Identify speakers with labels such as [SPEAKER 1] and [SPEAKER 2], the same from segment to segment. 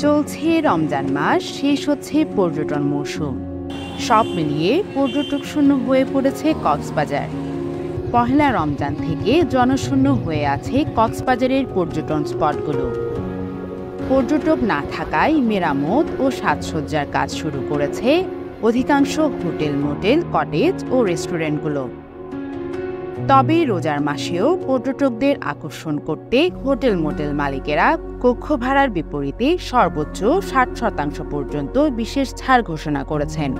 [SPEAKER 1] চলছে রমজান মাস, শেষ হচ্ছে পর্যটন মৌসুম। সব মিলিয়ে পর্যটক শূন্য হয়ে পড়েছে কক্সবাজার। পহেলা রমজান থেকে জনশূন্য হয়ে আছে কক্সবাজারের পর্যটন স্পটগুলো। পর্যটক না থাকায় মেরামত ও সাজসজ্জার কাজ শুরু করেছে অধিকাংশ হোটেল, মোটেল, কটেজ ও রেস্টুরেন্টগুলো। তবে রোজার মাসেও পর্যটকদের আকর্ষণ করতে হোটেল, মোটেল মালিকেরা কক্ষ ভাড়ার বিপরীতে সর্বোচ্চ 60% পর্যন্ত বিশেষ ছাড় ঘোষণা করেছেন।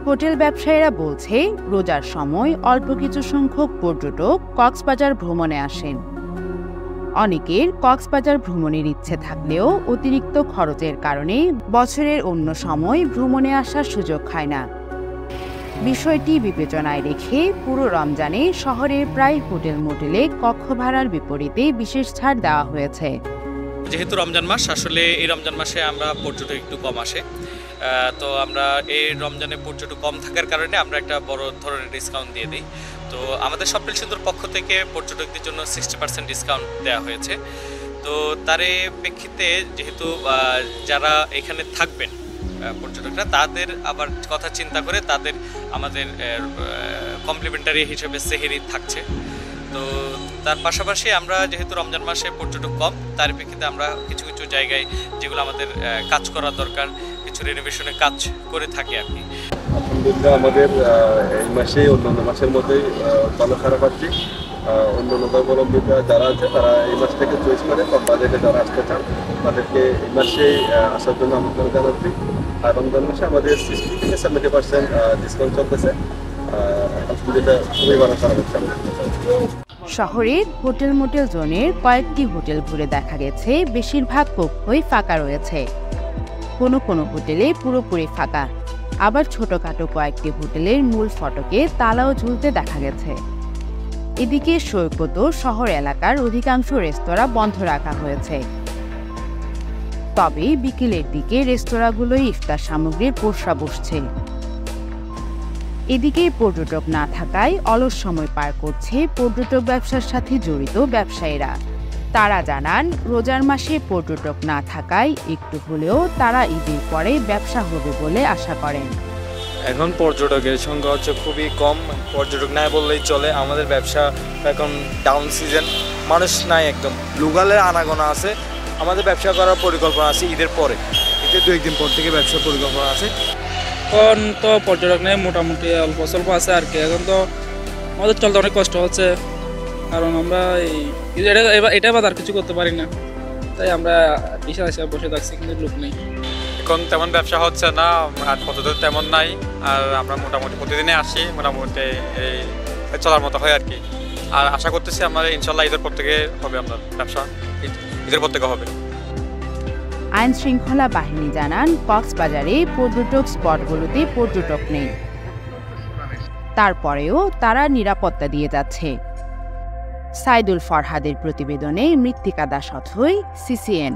[SPEAKER 1] হোটেল ব্যবসায়ীরা বলছে, রোজার সময় অল্প কিছু সংখ্যক পর্যটক কক্সবাজার ভ্রমণে আসেন। অনেকের কক্সবাজার ভ্রমণের ইচ্ছে থাকলেও অতিরিক্ত খরচের কারণে বছরের অন্য সময় ভ্রমণে আসার সুযোগ হয় না। বিষয়টি বিবেচনায় রেখে পুরো রমজানে শহরের প্রায় হোটেল, মোটেলে কক্ষ ভাড়ার বিপরীতে বিশেষ ছাড় দেওয়া হয়েছে।
[SPEAKER 2] যেহেতু রমজান মাস, আসলে এই রমজান মাসে আমরা পর্যটক একটু কম আসে, তো আমরা এই রমজানে পর্যটক কম থাকার কারণে আমরা একটা বড় ধরনের ডিসকাউন্ট দিয়ে দিই। তো আমাদের স্বপ্নিল সিন্ধুর পক্ষ থেকে পর্যটকদের জন্য 60% ডিসকাউন্ট দেওয়া হয়েছে। তো তার প্রেক্ষিতে যেহেতু যারা এখানে থাকবেন পর্যটকরা, তাদের আবার কথা চিন্তা করে তাদের আমাদের কমপ্লিমেন্টারি হিসেবে সেহেরি থাকছে। তো তার পাশাপাশি আমরা যেহেতু রমজান মাসে পর্যটক কম, তার প্রেক্ষিতে আমরা কিছু কিছু জায়গায় যেগুলো আমাদের কাজ করা দরকার, কিছু রেনোভেশনের কাজ করে থাকি আর কি।
[SPEAKER 3] আলহামদুলিল্লাহ, আমাদের এই মাসে অন্যান্য মাসের মধ্যেই ভালো খারাপ পাচ্ছি। অন্যান্য ধর্মাবলম্বীরা যারা আছে তারা এই মাস থেকে চয়েস করে কম বাজেটে যারা আসতে চান তাদেরকে এই মাসে আসার জন্য আমন্ত্রণ জানাচ্ছি। আর রমজান মাসে আমাদের 60 থেকে 70% ডিসকাউন্ট চলতেছে। আলহামদুলিল্লাহ, খুবই ভালো খারাপ হচ্ছে।
[SPEAKER 1] শহরের হোটেল, মোটেল জোনের কয়েকটি হোটেল ঘুরে দেখা গেছে বেশিরভাগ কক্ষই ফাঁকা রয়েছে। কোনো কোনো হোটেলে পুরোপুরি ফাঁকা, আবার ছোটখাটো কয়েকটি হোটেলের মূল ফটকে তালাও ঝুলতে দেখা গেছে। এদিকে সৈকত শহর এলাকার অধিকাংশ রেস্তোরাঁ বন্ধ রাখা হয়েছে। তবে বিকেলের দিকে রেস্তোরাঁগুলোয় ইফতার সামগ্রীর পসরা বসছে। এদিকে পর্যটক না থাকায় অলস সময় পার করছে পর্যটক ব্যবসার সাথে জড়িত ব্যবসায়ীরা। তারা জানান, রোজার মাসে পর্যটক না থাকায় একটু হলেও তারা ঈদের পরে ব্যবসা হবে বলে আশা করেন।
[SPEAKER 4] এখন পর্যটকের সংখ্যা হচ্ছে খুবই কম, পর্যটক নাই বললেই চলে। আমাদের ব্যবসা এখন ডাউন সিজন, মানুষ নাই, একদম লোকালের আনাগোনা আছে। আমাদের ব্যবসা করার পরিকল্পনা আছে ঈদের পরে, ঈদের 2-1 দিন পর থেকে ব্যবসার পরিকল্পনা আছে।
[SPEAKER 5] এখন তো পর্যটক নেই, মোটামুটি অল্প স্বল্প আছে আর কি। এখন তো আমাদের চলতে অনেক কষ্ট হচ্ছে, কারণ আমরা এটা বাদ আর কিছু করতে পারি না, তাই আমরা বিশাল হিসাবে বসে থাকছি, কিন্তু লোক নেই।
[SPEAKER 6] এখন তেমন ব্যবসা হচ্ছে না, আর পর্যটক তেমন নাই। আর আমরা মোটামুটি প্রতিদিনে আসি, মোটামুটি এই চলার মতো হয় আর কি। আর আশা করতেছি আমরা ইনশাল্লাহ ঈদের পর থেকে হবে, আমরা ব্যবসা ঈদের পর থেকে হবে।
[SPEAKER 1] আইন শৃঙ্খলা বাহিনী জানান, কক্সবাজারে পর্যটক স্পটগুলোতে পর্যটক নেই, তারপরেও তারা নিরাপত্তা দিয়ে যাচ্ছে। সাইদুল ফরহাদের প্রতিবেদনে মৃত্তিকা দাস অথই, CCN।